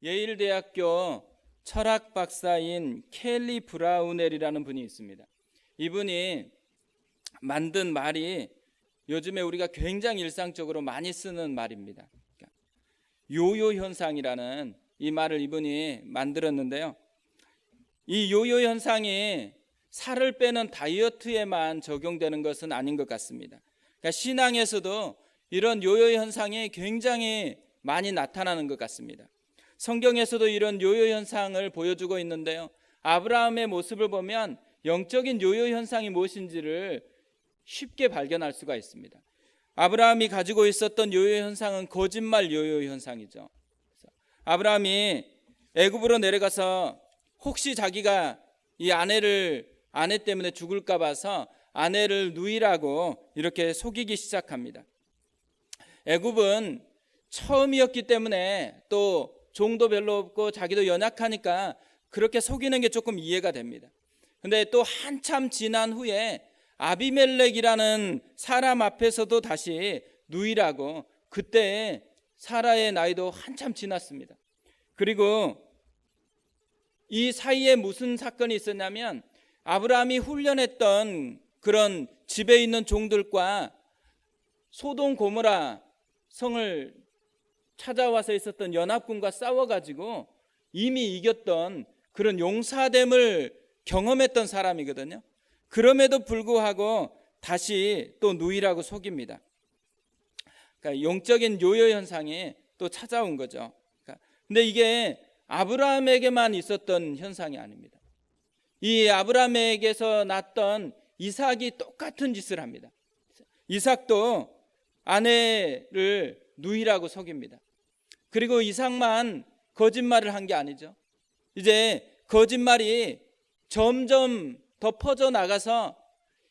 예일대학교 철학 박사인 켈리 브라우넬이라는 분이 있습니다. 이분이 만든 말이 요즘에 우리가 굉장히 일상적으로 많이 쓰는 말입니다. 요요 현상이라는 이 말을 이분이 만들었는데요. 이 요요 현상이 살을 빼는 다이어트에만 적용되는 것은 아닌 것 같습니다. 그러니까 신앙에서도 이런 요요 현상이 굉장히 많이 나타나는 것 같습니다. 성경에서도 이런 요요 현상을 보여주고 있는데요. 아브라함의 모습을 보면 영적인 요요 현상이 무엇인지를 쉽게 발견할 수가 있습니다. 아브라함이 가지고 있었던 요요 현상은 거짓말 요요 현상이죠. 아브라함이 애굽으로 내려가서 혹시 자기가 이 아내 때문에 죽을까 봐서 아내를 누이라고 이렇게 속이기 시작합니다. 애굽은 처음이었기 때문에 또 종도 별로 없고 자기도 연약하니까 그렇게 속이는 게 조금 이해가 됩니다. 근데 또 한참 지난 후에 아비멜렉이라는 사람 앞에서도 다시 누이라고, 그때 사라의 나이도 한참 지났습니다. 그리고 이 사이에 무슨 사건이 있었냐면 아브라함이 훈련했던 그런 집에 있는 종들과 소돔 고모라 성을 찾아와서 있었던 연합군과 싸워가지고 이미 이겼던 그런 용사됨을 경험했던 사람이거든요. 그럼에도 불구하고 다시 또 누이라고 속입니다. 그러니까 영적인 요요 현상이 또 찾아온 거죠. 근데 이게 아브라함에게만 있었던 현상이 아닙니다. 이 아브라함에게서 났던 이삭이 똑같은 짓을 합니다. 이삭도 아내를 누이라고 속입니다. 그리고 이삭만 거짓말을 한 게 아니죠. 이제 거짓말이 점점 더 퍼져나가서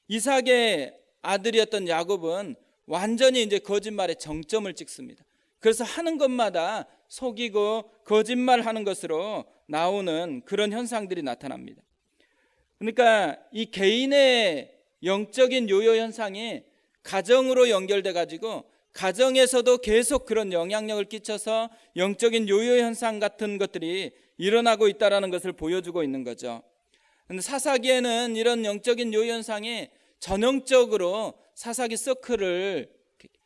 이삭의 아들이었던 야곱은 완전히 이제 거짓말에 정점을 찍습니다. 그래서 하는 것마다 속이고 거짓말하는 것으로 나오는 그런 현상들이 나타납니다. 그러니까 이 개인의 영적인 요요 현상이 가정으로 연결돼 가지고 가정에서도 계속 그런 영향력을 끼쳐서 영적인 요요 현상 같은 것들이 일어나고 있다는 것을 보여주고 있는 거죠. 사사기에는 이런 영적인 요요 현상이 전형적으로 사사기 서클을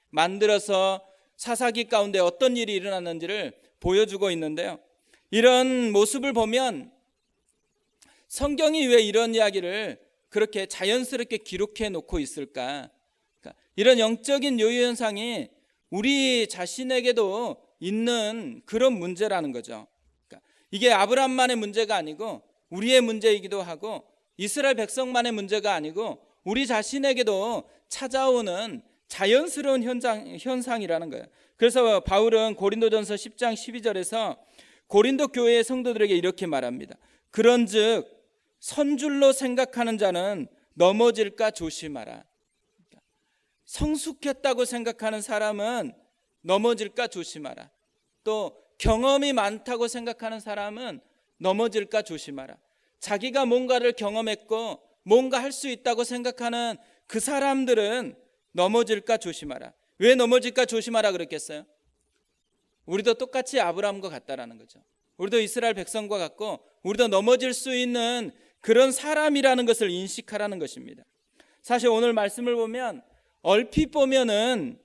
만들어서 사사기 가운데 어떤 일이 일어났는지를 보여주고 있는데요. 이런 모습을 보면 성경이 왜 이런 이야기를 그렇게 자연스럽게 기록해 놓고 있을까? 이런 영적인 요요 현상이 우리 자신에게도 있는 그런 문제라는 거죠. 이게 아브라함만의 문제가 아니고 우리의 문제이기도 하고 이스라엘 백성만의 문제가 아니고 우리 자신에게도 찾아오는 자연스러운 현상이라는 거예요. 그래서 바울은 고린도전서 10장 12절에서 고린도 교회의 성도들에게 이렇게 말합니다. 그런즉 선줄로 생각하는 자는 넘어질까 조심하라. 성숙했다고 생각하는 사람은 넘어질까 조심하라. 또 경험이 많다고 생각하는 사람은 넘어질까 조심하라. 자기가 뭔가를 경험했고 뭔가 할 수 있다고 생각하는 그 사람들은 넘어질까 조심하라. 왜 넘어질까 조심하라 그랬겠어요? 우리도 똑같이 아브라함과 같다라는 거죠. 우리도 이스라엘 백성과 같고 우리도 넘어질 수 있는 그런 사람이라는 것을 인식하라는 것입니다. 사실 오늘 말씀을 보면 얼핏 보면은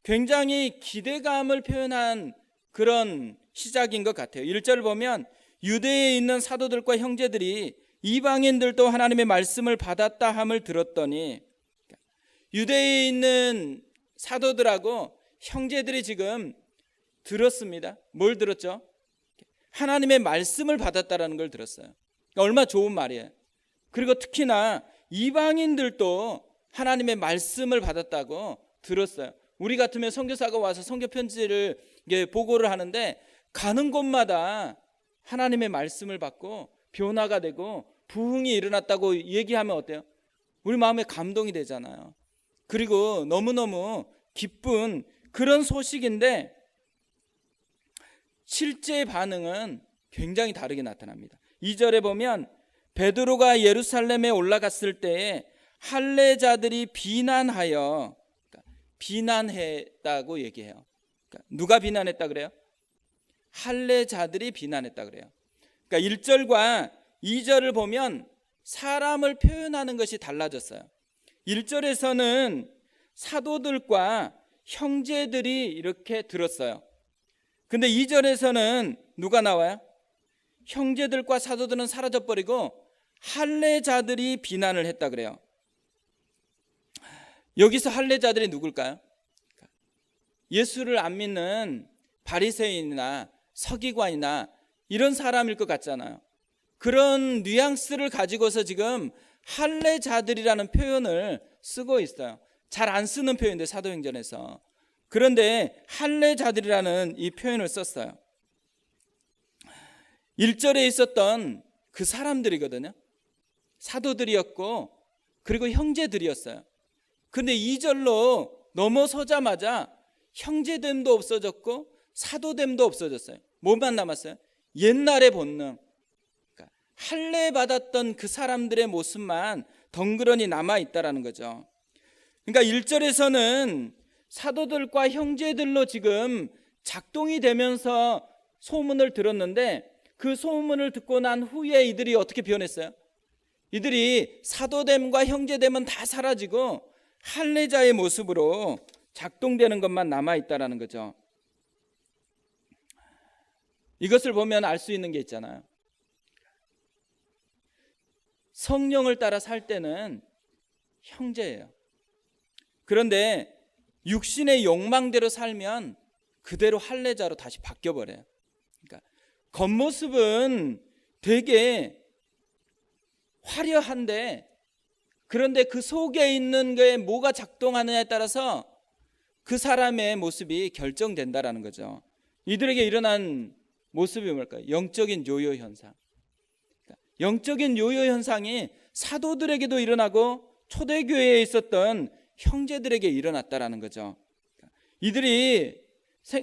굉장히 기대감을 표현한 그런 시작인 것 같아요. 1절 보면 유대에 있는 사도들과 형제들이 이방인들도 하나님의 말씀을 받았다 함을 들었더니, 유대에 있는 사도들하고 형제들이 지금 들었습니다. 뭘 들었죠? 하나님의 말씀을 받았다라는 걸 들었어요. 그러니까 얼마나 좋은 말이에요. 그리고 특히나 이방인들도 하나님의 말씀을 받았다고 들었어요. 우리 같으면 선교사가 와서 선교 편지를 보고를 하는데 가는 곳마다 하나님의 말씀을 받고 변화가 되고 부흥이 일어났다고 얘기하면 어때요? 우리 마음에 감동이 되잖아요. 그리고 너무너무 기쁜 그런 소식인데 실제 반응은 굉장히 다르게 나타납니다. 2절에 보면 베드로가 예루살렘에 올라갔을 때에 할례자들이 비난하여, 비난했다고 얘기해요. 누가 비난했다 그래요? 할례자들이 비난했다 그래요. 그러니까 1절과 2절을 보면 사람을 표현하는 것이 달라졌어요. 1절에서는 사도들과 형제들이 이렇게 들었어요. 근데 2절에서는 누가 나와요? 형제들과 사도들은 사라져버리고 할례자들이 비난을 했다 그래요. 여기서 할례자들이 누굴까요? 예수를 안 믿는 바리새인이나 서기관이나 이런 사람일 것 같잖아요. 그런 뉘앙스를 가지고서 지금 할례자들이라는 표현을 쓰고 있어요. 잘 안 쓰는 표현인데 사도행전에서. 그런데 할례자들이라는 이 표현을 썼어요. 1절에 있었던 그 사람들이거든요. 사도들이었고 그리고 형제들이었어요. 그런데 2절로 넘어서자마자 형제됨도 없어졌고 사도됨도 없어졌어요. 뭐만 남았어요? 옛날의 본능. 그러니까 할례 받았던 그 사람들의 모습만 덩그러니 남아있다라는 거죠. 그러니까 1절에서는 사도들과 형제들로 지금 작동이 되면서 소문을 들었는데 그 소문을 듣고 난 후에 이들이 어떻게 변했어요? 이들이 사도됨과 형제됨은 다 사라지고 할례자의 모습으로 작동되는 것만 남아있다라는 거죠. 이것을 보면 알 수 있는 게 있잖아요. 성령을 따라 살 때는 형제예요. 그런데 육신의 욕망대로 살면 그대로 할례자로 다시 바뀌어버려요. 그러니까 겉모습은 되게 화려한데 그런데 그 속에 있는 게 뭐가 작동하느냐에 따라서 그 사람의 모습이 결정된다라는 거죠. 이들에게 일어난 모습이 뭘까요? 영적인 요요 현상. 영적인 요요 현상이 사도들에게도 일어나고 초대교회에 있었던 형제들에게 일어났다라는 거죠. 이들이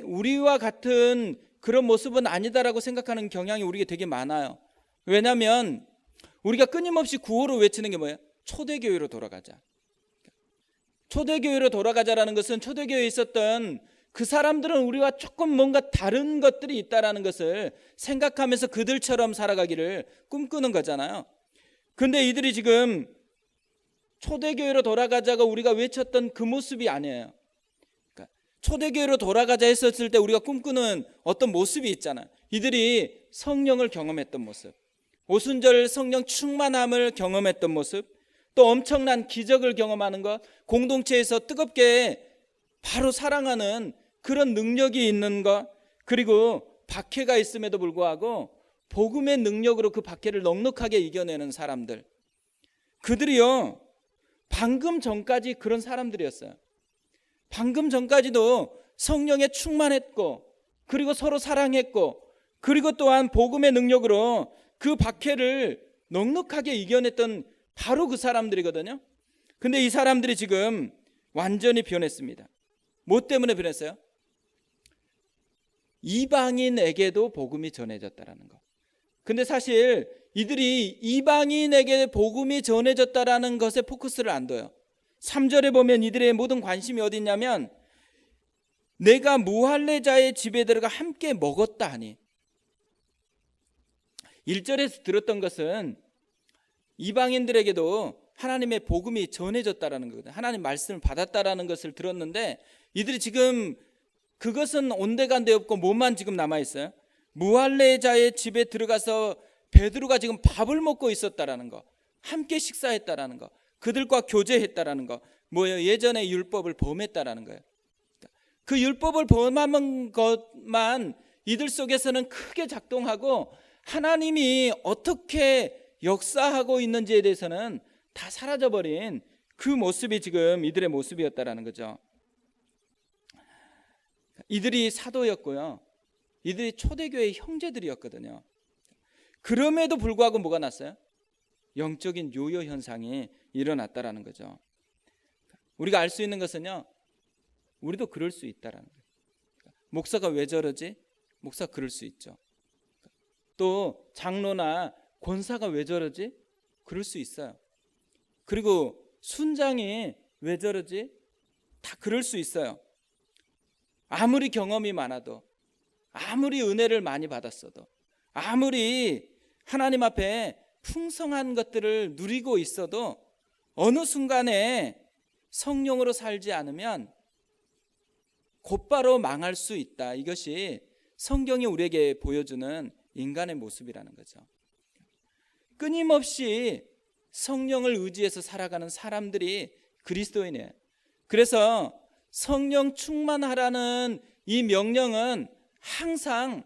우리와 같은 그런 모습은 아니다라고 생각하는 경향이 우리에게 되게 많아요. 왜냐하면 우리가 끊임없이 구호로 외치는 게 뭐예요? 초대교회로 돌아가자. 초대교회로 돌아가자라는 것은 초대교회에 있었던 그 사람들은 우리와 조금 뭔가 다른 것들이 있다라는 것을 생각하면서 그들처럼 살아가기를 꿈꾸는 거잖아요. 근데 이들이 지금 초대교회로 돌아가자가 우리가 외쳤던 그 모습이 아니에요. 그러니까 초대교회로 돌아가자 했었을 때 우리가 꿈꾸는 어떤 모습이 있잖아요. 이들이 성령을 경험했던 모습, 오순절 성령 충만함을 경험했던 모습, 또 엄청난 기적을 경험하는 것, 공동체에서 뜨겁게 바로 사랑하는 그런 능력이 있는 것, 그리고 박해가 있음에도 불구하고 복음의 능력으로 그 박해를 넉넉하게 이겨내는 사람들, 그들이요 방금 전까지 그런 사람들이었어요. 방금 전까지도 성령에 충만했고 그리고 서로 사랑했고 그리고 또한 복음의 능력으로 그 박해를 넉넉하게 이겨냈던 바로 그 사람들이거든요. 근데 이 사람들이 지금 완전히 변했습니다. 뭐 때문에 변했어요? 이방인에게도 복음이 전해졌다라는 거. 근데 사실 이들이 이방인에게 복음이 전해졌다라는 것에 포커스를 안 둬요. 3절에 보면 이들의 모든 관심이 어디 있냐면 내가 무할례자의 집에 들어가 함께 먹었다 하니. 1절에서 들었던 것은 이방인들에게도 하나님의 복음이 전해졌다라는 거거든요. 하나님 말씀을 받았다라는 것을 들었는데 이들이 지금 그것은 온데간데 없고 뭐만 지금 남아있어요? 무할례자의 집에 들어가서 베드로가 지금 밥을 먹고 있었다라는 거, 함께 식사했다라는 거, 그들과 교제했다라는 거, 뭐예요? 예전에 율법을 범했다라는 거예요. 그 율법을 범한 것만 이들 속에서는 크게 작동하고 하나님이 어떻게 역사하고 있는지에 대해서는 다 사라져버린 그 모습이 지금 이들의 모습이었다라는 거죠. 이들이 사도였고요. 이들이 초대교회의 형제들이었거든요. 그럼에도 불구하고 뭐가 났어요? 영적인 요요 현상이 일어났다라는 거죠. 우리가 알 수 있는 것은요, 우리도 그럴 수 있다라는 거예요. 목사가 왜 저러지? 목사 그럴 수 있죠. 또 장로나 권사가 왜 저러지? 그럴 수 있어요. 그리고 순장이 왜 저러지? 다 그럴 수 있어요. 아무리 경험이 많아도, 아무리 은혜를 많이 받았어도, 아무리 하나님 앞에 풍성한 것들을 누리고 있어도 어느 순간에 성령으로 살지 않으면 곧바로 망할 수 있다. 이것이 성경이 우리에게 보여주는 인간의 모습이라는 거죠. 끊임없이 성령을 의지해서 살아가는 사람들이 그리스도인이에요. 그래서 성령 충만하라는 이 명령은 항상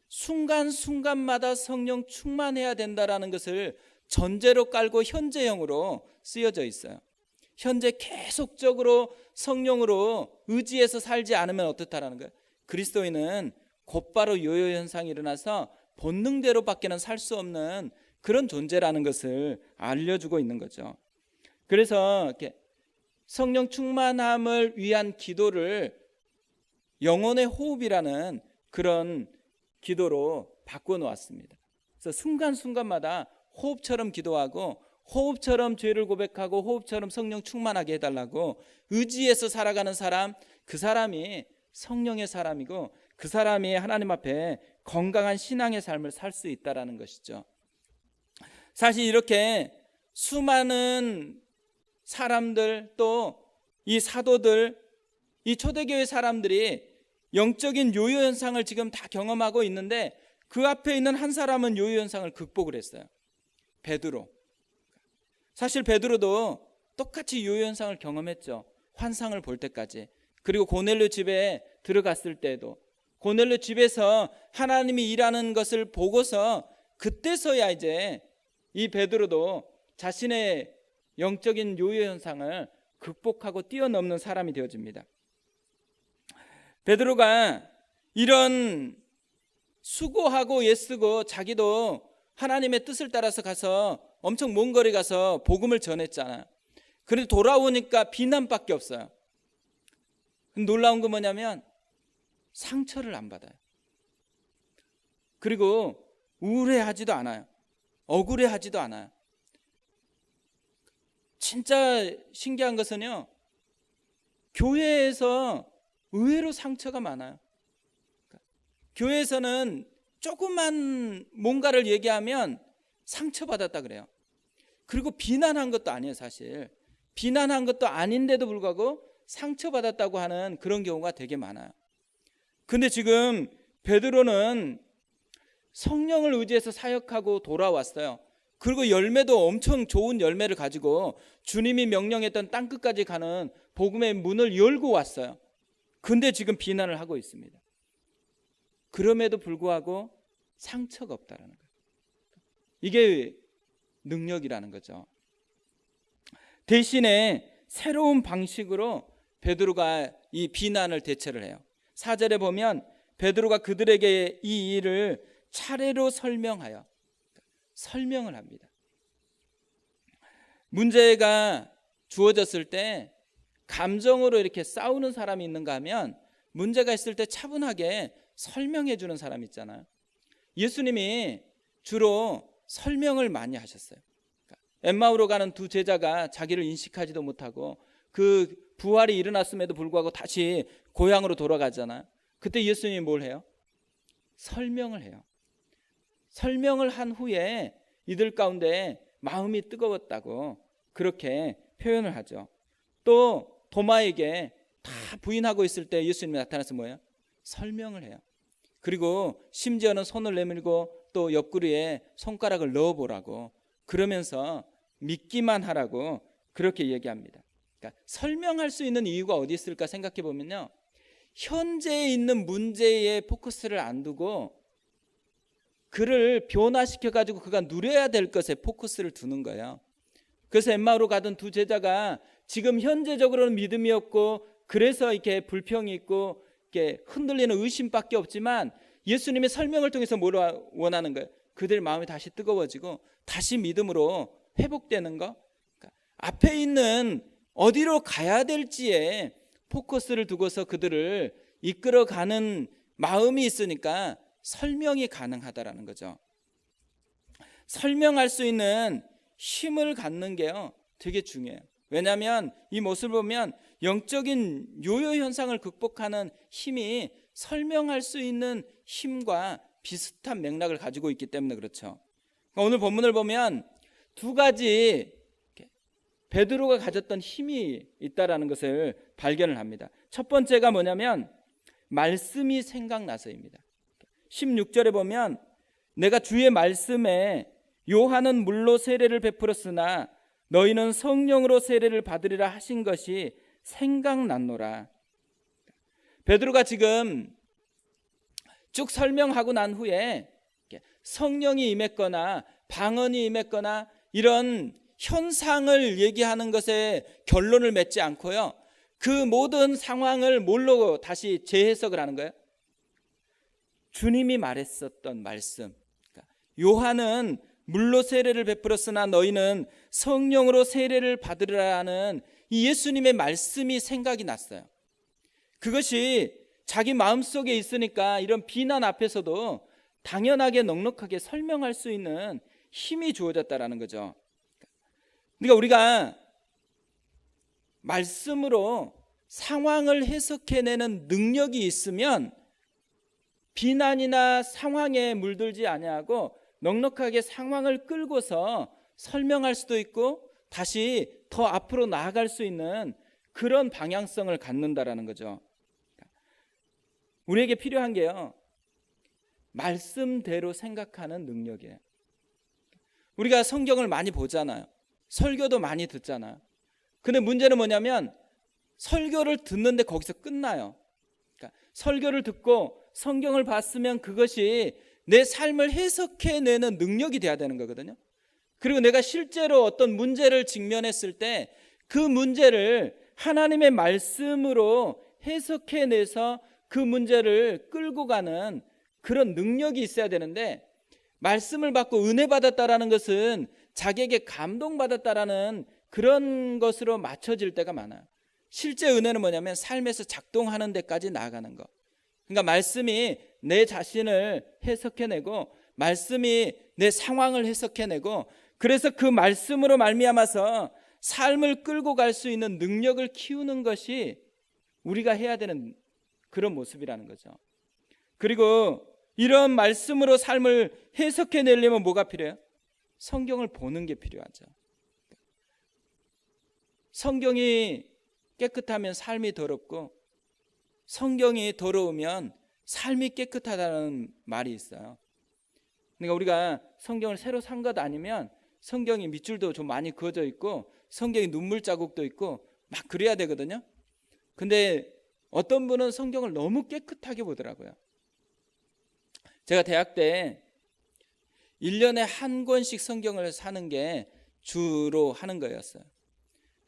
순간순간마다 성령 충만해야 된다라는 것을 전제로 깔고 현재형으로 쓰여져 있어요. 현재 계속적으로 성령으로 의지해서 살지 않으면 어떻다라는 거예요. 그리스도인은 곧바로 요요 현상이 일어나서 본능대로밖에는 살 수 없는 그런 존재라는 것을 알려주고 있는 거죠. 그래서 이렇게 성령 충만함을 위한 기도를 영혼의 호흡이라는 그런 기도로 바꿔놓았습니다. 그래서 순간순간마다 호흡처럼 기도하고, 호흡처럼 죄를 고백하고, 호흡처럼 성령 충만하게 해달라고 의지해서 살아가는 사람, 그 사람이 성령의 사람이고, 그 사람이 하나님 앞에 건강한 신앙의 삶을 살 수 있다는 것이죠. 사실 이렇게 수많은 사람들, 또 이 사도들, 이 초대교회 사람들이 영적인 요요 현상을 지금 다 경험하고 있는데, 그 앞에 있는 한 사람은 요요 현상을 극복을 했어요. 베드로. 사실 베드로도 똑같이 요요 현상을 경험했죠. 환상을 볼 때까지. 그리고 고넬료 집에 들어갔을 때도, 고넬료 집에서 하나님이 일하는 것을 보고서 그때서야 이제 이 베드로도 자신의 영적인 요요 현상을 극복하고 뛰어넘는 사람이 되어집니다. 베드로가 이런 수고하고 애쓰고 자기도 하나님의 뜻을 따라서 가서 엄청 먼 거리 가서 복음을 전했잖아요. 그런데 돌아오니까 비난밖에 없어요. 놀라운 건 뭐냐면 상처를 안 받아요. 그리고 우울해하지도 않아요. 억울해하지도 않아요. 진짜 신기한 것은요, 교회에서 의외로 상처가 많아요. 교회에서는 조그만 뭔가를 얘기하면 상처받았다 그래요. 그리고 비난한 것도 아니에요. 사실 비난한 것도 아닌데도 불구하고 상처받았다고 하는 그런 경우가 되게 많아요. 근데 지금 베드로는 성령을 의지해서 사역하고 돌아왔어요. 그리고 열매도 엄청 좋은 열매를 가지고 주님이 명령했던 땅끝까지 가는 복음의 문을 열고 왔어요. 근데 지금 비난을 하고 있습니다. 그럼에도 불구하고 상처가 없다는 거예요. 이게 능력이라는 거죠. 대신에 새로운 방식으로 베드로가 이 비난을 대처를 해요. 4절에 보면 베드로가 그들에게 이 일을 차례로 설명을 합니다. 문제가 주어졌을 때 감정으로 이렇게 싸우는 사람이 있는가 하면, 문제가 있을 때 차분하게 설명해 주는 사람 있잖아요. 예수님이 주로 설명을 많이 하셨어요. 엠마오로 가는 두 제자가 자기를 인식하지도 못하고 그 부활이 일어났음에도 불구하고 다시 고향으로 돌아가잖아요. 그때 예수님이 뭘 해요? 설명을 해요. 설명을 한 후에 이들 가운데 마음이 뜨거웠다고 그렇게 표현을 하죠. 또 도마에게 다 부인하고 있을 때 예수님이 나타나서 뭐예요? 설명을 해요. 그리고 심지어는 손을 내밀고 또 옆구리에 손가락을 넣어보라고, 그러면서 믿기만 하라고 그렇게 얘기합니다. 그러니까 설명할 수 있는 이유가 어디 있을까 생각해 보면요, 현재에 있는 문제에 포커스를 안 두고 그를 변화시켜 가지고 그가 누려야 될 것에 포커스를 두는 거예요. 그래서 엠마오로 가던 두 제자가 지금 현재적으로는 믿음이 없고, 그래서 이렇게 불평이 있고 이렇게 흔들리는 의심밖에 없지만, 예수님의 설명을 통해서 뭘 원하는 거예요? 그들 마음이 다시 뜨거워지고 다시 믿음으로 회복되는 거. 그러니까 앞에 있는 어디로 가야 될지에 포커스를 두고서 그들을 이끌어가는 마음이 있으니까 설명이 가능하다라는 거죠. 설명할 수 있는 힘을 갖는 게요 되게 중요해요. 왜냐하면 이 모습을 보면 영적인 요요 현상을 극복하는 힘이 설명할 수 있는 힘과 비슷한 맥락을 가지고 있기 때문에 그렇죠. 오늘 본문을 보면 두 가지 베드로가 가졌던 힘이 있다라는 것을 발견을 합니다. 첫 번째가 뭐냐면 말씀이 생각나서입니다. 16절에 보면 내가 주의 말씀에 요한은 물로 세례를 베풀었으나 너희는 성령으로 세례를 받으리라 하신 것이 생각났노라. 베드로가 지금 쭉 설명하고 난 후에 성령이 임했거나 방언이 임했거나 이런 현상을 얘기하는 것에 결론을 맺지 않고요, 그 모든 상황을 뭘로 다시 재해석을 하는 거예요? 주님이 말했었던 말씀. 요한은 물로 세례를 베풀었으나 너희는 성령으로 세례를 받으리라는 이 예수님의 말씀이 생각이 났어요. 그것이 자기 마음속에 있으니까 이런 비난 앞에서도 당연하게 넉넉하게 설명할 수 있는 힘이 주어졌다라는 거죠. 그러니까 우리가 말씀으로 상황을 해석해내는 능력이 있으면 비난이나 상황에 물들지 아니하고 넉넉하게 상황을 끌고서 설명할 수도 있고 다시 더 앞으로 나아갈 수 있는 그런 방향성을 갖는다라는 거죠. 우리에게 필요한 게요, 말씀대로 생각하는 능력이에요. 우리가 성경을 많이 보잖아요. 설교도 많이 듣잖아요. 근데 문제는 뭐냐면 설교를 듣는데 거기서 끝나요. 그러니까 설교를 듣고 성경을 봤으면 그것이 내 삶을 해석해내는 능력이 돼야 되는 거거든요. 그리고 내가 실제로 어떤 문제를 직면했을 때 그 문제를 하나님의 말씀으로 해석해내서 그 문제를 끌고 가는 그런 능력이 있어야 되는데, 말씀을 받고 은혜 받았다라는 것은 자기에게 감동받았다라는 그런 것으로 맞춰질 때가 많아요. 실제 은혜는 뭐냐면 삶에서 작동하는 데까지 나아가는 것. 그러니까 말씀이 내 자신을 해석해내고 말씀이 내 상황을 해석해내고, 그래서 그 말씀으로 말미암아서 삶을 끌고 갈 수 있는 능력을 키우는 것이 우리가 해야 되는 그런 모습이라는 거죠. 그리고 이런 말씀으로 삶을 해석해내려면 뭐가 필요해요? 성경을 보는 게 필요하죠. 성경이 깨끗하면 삶이 더럽고 성경이 더러우면 삶이 깨끗하다는 말이 있어요. 그러니까 우리가 성경을 새로 산 것 아니면 성경이 밑줄도 좀 많이 그어져 있고 성경이 눈물 자국도 있고 막 그래야 되거든요. 근데 어떤 분은 성경을 너무 깨끗하게 보더라고요. 제가 대학 때 1년에 한 권씩 성경을 사는 게 주로 하는 거였어요.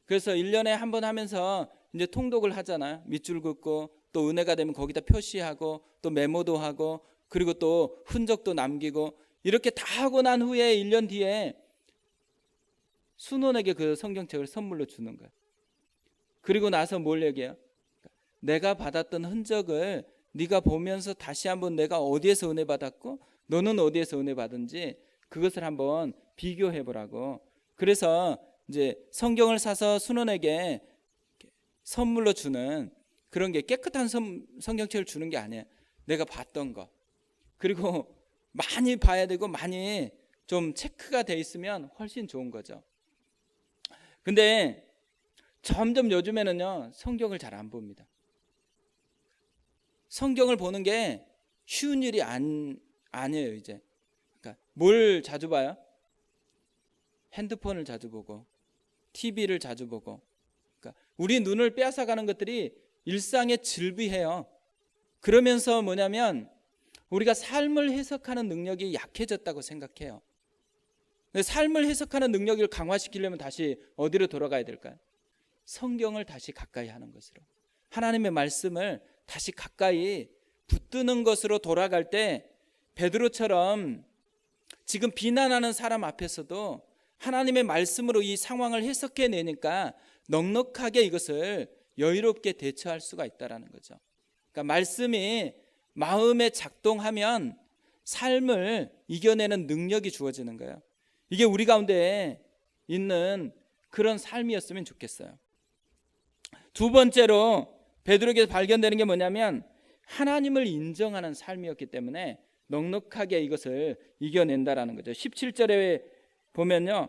그래서 1년에 한 번 하면서 이제 통독을 하잖아요. 밑줄 긋고 또 은혜가 되면 거기다 표시하고 또 메모도 하고 그리고 또 흔적도 남기고 이렇게 다 하고 난 후에 1년 뒤에 순원에게 그 성경책을 선물로 주는 거예요. 그리고 나서 뭘 얘기해요? 내가 받았던 흔적을 네가 보면서 다시 한번 내가 어디에서 은혜 받았고 너는 어디에서 은혜 받은지 그것을 한번 비교해 보라고. 그래서 이제 성경을 사서 순원에게 선물로 주는 그런 게 깨끗한 성경책을 주는 게 아니에요. 내가 봤던 거. 그리고 많이 봐야 되고 많이 좀 체크가 돼 있으면 훨씬 좋은 거죠. 근데 점점 요즘에는요, 성경을 잘 안 봅니다. 성경을 보는 게 쉬운 일이 아니에요, 이제. 그러니까 뭘 자주 봐요? 핸드폰을 자주 보고, TV를 자주 보고. 그러니까 우리 눈을 빼앗아가는 것들이 일상에 즐비해요. 그러면서 뭐냐면 우리가 삶을 해석하는 능력이 약해졌다고 생각해요. 삶을 해석하는 능력을 강화시키려면 다시 어디로 돌아가야 될까요? 성경을 다시 가까이 하는 것으로, 하나님의 말씀을 다시 가까이 붙드는 것으로 돌아갈 때 베드로처럼 지금 비난하는 사람 앞에서도 하나님의 말씀으로 이 상황을 해석해내니까 넉넉하게 이것을 여유롭게 대처할 수가 있다는 거죠. 그러니까 말씀이 마음에 작동하면 삶을 이겨내는 능력이 주어지는 거예요. 이게 우리 가운데 있는 그런 삶이었으면 좋겠어요. 두 번째로 베드로에게서 발견되는 게 뭐냐면 하나님을 인정하는 삶이었기 때문에 넉넉하게 이것을 이겨낸다라는 거죠. 17절에 보면요,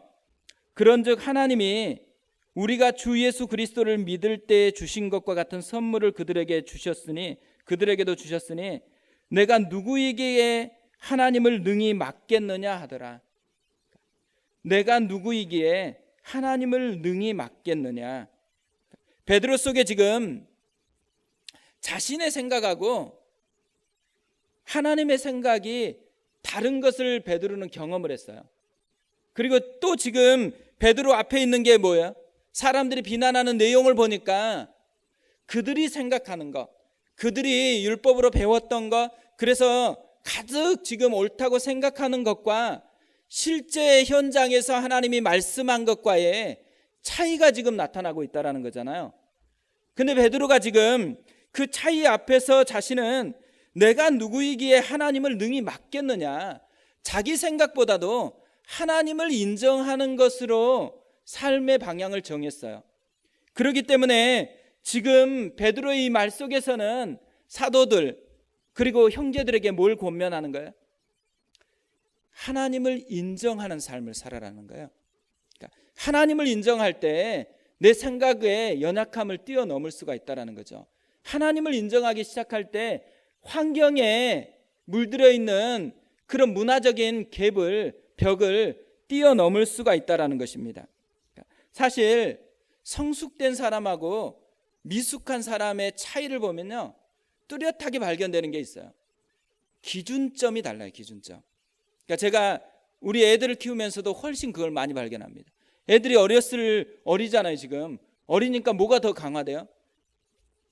그런즉 하나님이 우리가 주 예수 그리스도를 믿을 때 주신 것과 같은 선물을 그들에게도 주셨으니 내가 누구이기에 하나님을 능히 맡겠느냐 하더라. 내가 누구이기에 하나님을 능히 맡겠느냐. 베드로 속에 지금 자신의 생각하고 하나님의 생각이 다른 것을 베드로는 경험을 했어요. 그리고 또 지금 베드로 앞에 있는 게 뭐예요? 사람들이 비난하는 내용을 보니까 그들이 생각하는 것, 그들이 율법으로 배웠던 것, 그래서 가득 지금 옳다고 생각하는 것과 실제 현장에서 하나님이 말씀한 것과의 차이가 지금 나타나고 있다는 거잖아요. 근데 베드로가 지금 그 차이 앞에서 자신은 내가 누구이기에 하나님을 능히 맡겠느냐, 자기 생각보다도 하나님을 인정하는 것으로 삶의 방향을 정했어요. 그렇기 때문에 지금 베드로의 이 말 속에서는 사도들 그리고 형제들에게 뭘 권면하는 거예요? 하나님을 인정하는 삶을 살아라는 거예요. 그러니까 하나님을 인정할 때 내 생각의 연약함을 뛰어넘을 수가 있다는 거죠. 하나님을 인정하기 시작할 때 환경에 물들어 있는 그런 문화적인 벽을 뛰어넘을 수가 있다는 것입니다. 사실 성숙된 사람하고 미숙한 사람의 차이를 보면요, 뚜렷하게 발견되는 게 있어요. 기준점이 달라요. 기준점. 그러니까 제가 우리 애들을 키우면서도 훨씬 그걸 많이 발견합니다. 애들이 어리잖아요. 지금 어리니까 뭐가 더 강화돼요?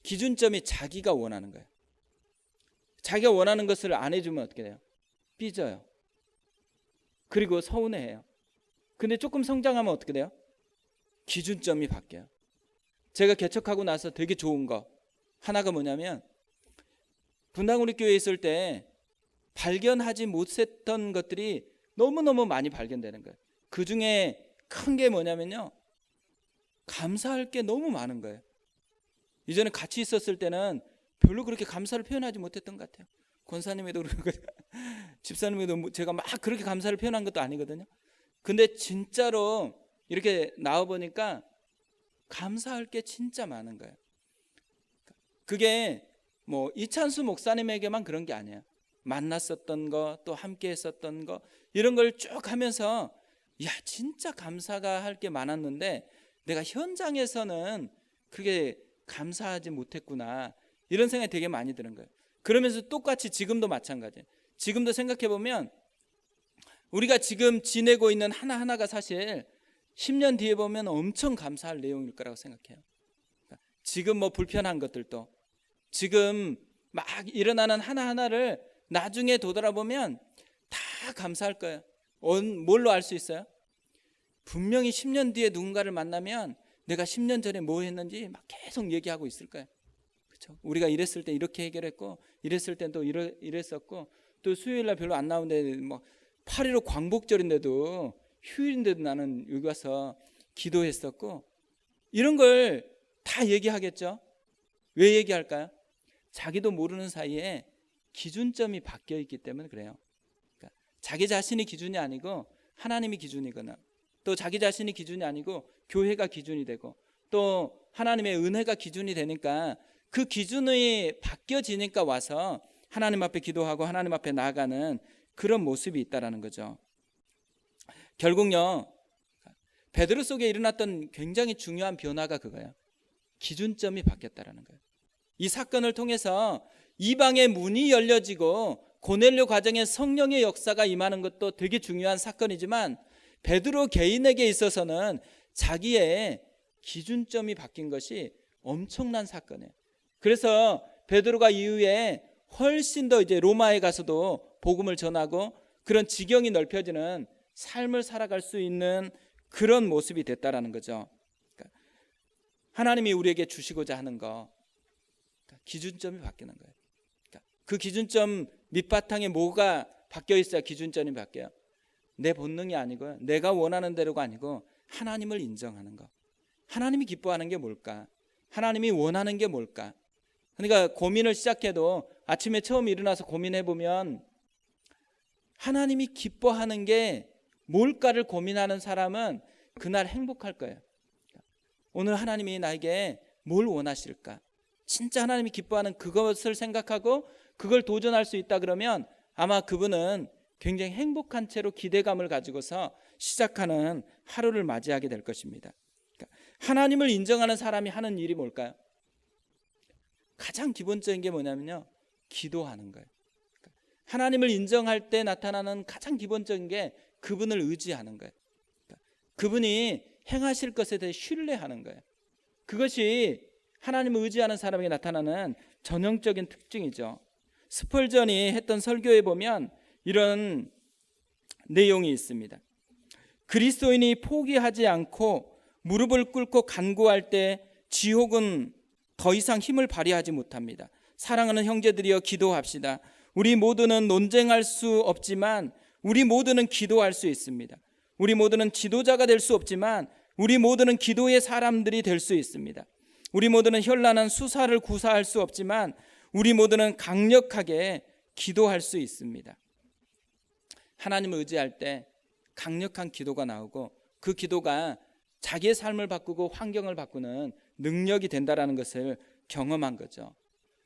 기준점이 자기가 원하는 거예요. 자기가 원하는 것을 안 해주면 어떻게 돼요? 삐져요. 그리고 서운해해요. 근데 조금 성장하면 어떻게 돼요? 기준점이 바뀌어요. 제가 개척하고 나서 되게 좋은 거 하나가 뭐냐면, 분당우리 교회에 있을 때 발견하지 못했던 것들이 너무너무 많이 발견되는 거예요. 그 중에 큰 게 뭐냐면요, 감사할 게 너무 많은 거예요. 이전에 같이 있었을 때는 별로 그렇게 감사를 표현하지 못했던 것 같아요. 권사님에도 그렇고 집사님에도 제가 막 그렇게 감사를 표현한 것도 아니거든요. 근데 진짜로 이렇게 나와보니까 감사할 게 진짜 많은 거예요. 그게 뭐 이찬수 목사님에게만 그런 게 아니에요. 만났었던 거, 또 함께 했었던 거, 이런 걸 쭉 하면서 야, 진짜 감사가 할 게 많았는데 내가 현장에서는 그게 감사하지 못했구나, 이런 생각이 되게 많이 드는 거예요. 그러면서 똑같이 지금도 마찬가지예요. 지금도 생각해보면 우리가 지금 지내고 있는 하나하나가 사실 10년 뒤에 보면 엄청 감사할 내용일 거라고 생각해요. 지금 뭐 불편한 것들도, 지금 막 일어나는 하나하나를 나중에 되돌아보면 다 감사할 거예요. 뭘로 알 수 있어요? 분명히 10년 뒤에 누군가를 만나면 내가 10년 전에 뭐 했는지 막 계속 얘기하고 있을 거예요. 그렇죠? 우리가 이랬을 때 이렇게 해결했고, 이랬을 땐 또 이랬었고, 또 수요일 날 별로 안 나오는데 뭐 8.15 광복절인데도 휴일인데도 나는 여기 와서 기도했었고, 이런 걸 다 얘기하겠죠. 왜 얘기할까요? 자기도 모르는 사이에 기준점이 바뀌어 있기 때문에 그래요. 그러니까 자기 자신이 기준이 아니고 하나님이 기준이거나, 또 자기 자신이 기준이 아니고 교회가 기준이 되고, 또 하나님의 은혜가 기준이 되니까 그 기준이 바뀌어지니까 와서 하나님 앞에 기도하고 하나님 앞에 나아가는 그런 모습이 있다라는 거죠. 결국요, 베드로 속에 일어났던 굉장히 중요한 변화가 그거예요. 기준점이 바뀌었다라는 거예요. 이 사건을 통해서 이방의 문이 열려지고 고넬료 가정에 성령의 역사가 임하는 것도 되게 중요한 사건이지만, 베드로 개인에게 있어서는 자기의 기준점이 바뀐 것이 엄청난 사건이에요. 그래서 베드로가 이후에 훨씬 더 이제 로마에 가서도 복음을 전하고 그런 지경이 넓혀지는 삶을 살아갈 수 있는 그런 모습이 됐다라는 거죠. 그러니까 하나님이 우리에게 주시고자 하는 거, 그러니까 기준점이 바뀌는 거예요. 그러니까 그 기준점 밑바탕에 뭐가 바뀌어 있어야 기준점이 바뀌어요? 내 본능이 아니고요, 내가 원하는 대로가 아니고 하나님을 인정하는 거. 하나님이 기뻐하는 게 뭘까? 하나님이 원하는 게 뭘까? 그러니까 고민을 시작해도 아침에 처음 일어나서 고민해 보면 하나님이 기뻐하는 게 뭘까를 고민하는 사람은 그날 행복할 거예요. 오늘 하나님이 나에게 뭘 원하실까? 진짜 하나님이 기뻐하는 그것을 생각하고 그걸 도전할 수 있다 그러면 아마 그분은 굉장히 행복한 채로 기대감을 가지고서 시작하는 하루를 맞이하게 될 것입니다. 하나님을 인정하는 사람이 하는 일이 뭘까요? 가장 기본적인 게 뭐냐면요, 기도하는 거예요. 하나님을 인정할 때 나타나는 가장 기본적인 게 그분을 의지하는 거예요. 그분이 행하실 것에 대해 신뢰하는 거예요. 그것이 하나님을 의지하는 사람에게 나타나는 전형적인 특징이죠. 스펄전이 했던 설교에 보면 이런 내용이 있습니다. 그리스도인이 포기하지 않고 무릎을 꿇고 간구할 때 지옥은 더 이상 힘을 발휘하지 못합니다. 사랑하는 형제들이여, 기도합시다. 우리 모두는 논쟁할 수 없지만 우리 모두는 기도할 수 있습니다. 우리 모두는 지도자가 될 수 없지만 우리 모두는 기도의 사람들이 될 수 있습니다. 우리 모두는 현란한 수사를 구사할 수 없지만 우리 모두는 강력하게 기도할 수 있습니다. 하나님을 의지할 때 강력한 기도가 나오고 그 기도가 자기의 삶을 바꾸고 환경을 바꾸는 능력이 된다라는 것을 경험한 거죠.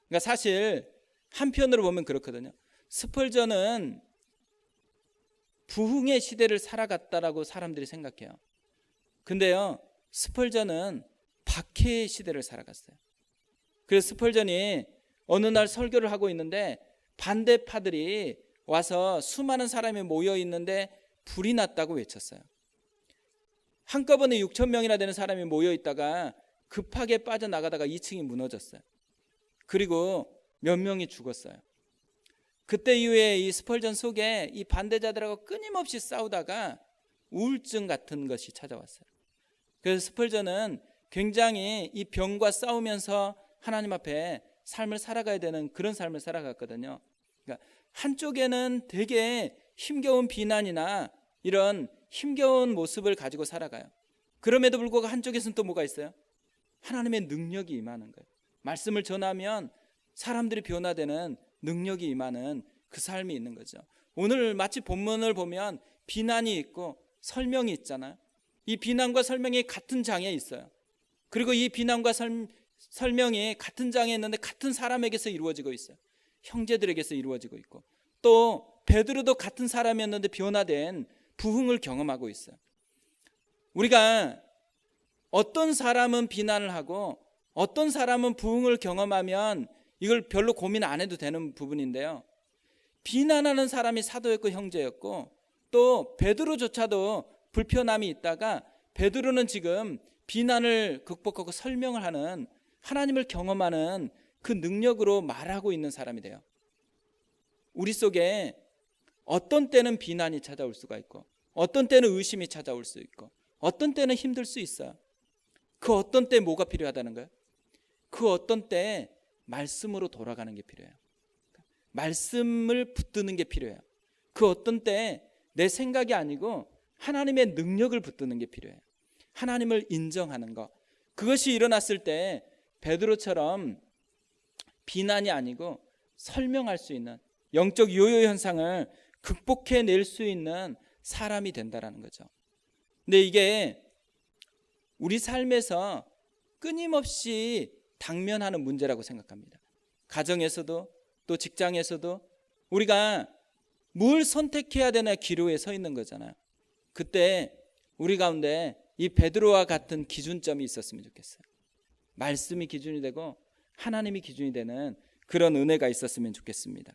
그러니까 사실 한편으로 보면 그렇거든요. 스펄전은 부흥의 시대를 살아갔다라고 사람들이 생각해요. 근데요, 스펄전은 박해의 시대를 살아갔어요. 그래서 스펄전이 어느 날 설교를 하고 있는데 반대파들이 와서 수많은 사람이 모여 있는데 불이 났다고 외쳤어요. 한꺼번에 6천 명이나 되는 사람이 모여 있다가 급하게 빠져나가다가 2층이 무너졌어요. 그리고 몇 명이 죽었어요. 그때 이후에 이 스펄전 속에 이 반대자들하고 끊임없이 싸우다가 우울증 같은 것이 찾아왔어요. 그래서 스펄전은 굉장히 이 병과 싸우면서 하나님 앞에 삶을 살아가야 되는 그런 삶을 살아갔거든요. 그러니까 한쪽에는 되게 힘겨운 비난이나 이런 힘겨운 모습을 가지고 살아가요. 그럼에도 불구하고 한쪽에서는 또 뭐가 있어요? 하나님의 능력이 임하는 거예요. 말씀을 전하면 사람들이 변화되는 능력이 임하는 그 삶이 있는 거죠. 오늘 마치 본문을 보면 비난이 있고 설명이 있잖아요. 이 비난과 설명이 같은 장에 있어요. 그리고 이 비난과 설명이 같은 장에 있는데 같은 사람에게서 이루어지고 있어요. 형제들에게서 이루어지고 있고, 또 베드로도 같은 사람이었는데 변화된 부흥을 경험하고 있어요. 우리가 어떤 사람은 비난을 하고 어떤 사람은 부흥을 경험하면 이걸 별로 고민 안 해도 되는 부분인데요, 비난하는 사람이 사도였고 형제였고 또 베드로조차도 불편함이 있다가 베드로는 지금 비난을 극복하고 설명을 하는, 하나님을 경험하는 그 능력으로 말하고 있는 사람이 돼요. 우리 속에 어떤 때는 비난이 찾아올 수가 있고 어떤 때는 의심이 찾아올 수 있고 어떤 때는 힘들 수 있어요. 그 어떤 때 뭐가 필요하다는 거예요? 그 어떤 때 말씀으로 돌아가는 게 필요해요. 말씀을 붙드는 게 필요해요. 그 어떤 때 내 생각이 아니고 하나님의 능력을 붙드는 게 필요해요. 하나님을 인정하는 것, 그것이 일어났을 때 베드로처럼 비난이 아니고 설명할 수 있는 영적 요요 현상을 극복해낼 수 있는 사람이 된다라는 거죠. 근데 이게 우리 삶에서 끊임없이 당면하는 문제라고 생각합니다. 가정에서도 또 직장에서도 우리가 뭘 선택해야 되나 기로에 서 있는 거잖아요. 그때 우리 가운데 이 베드로와 같은 기준점이 있었으면 좋겠어요. 말씀이 기준이 되고 하나님이 기준이 되는 그런 은혜가 있었으면 좋겠습니다.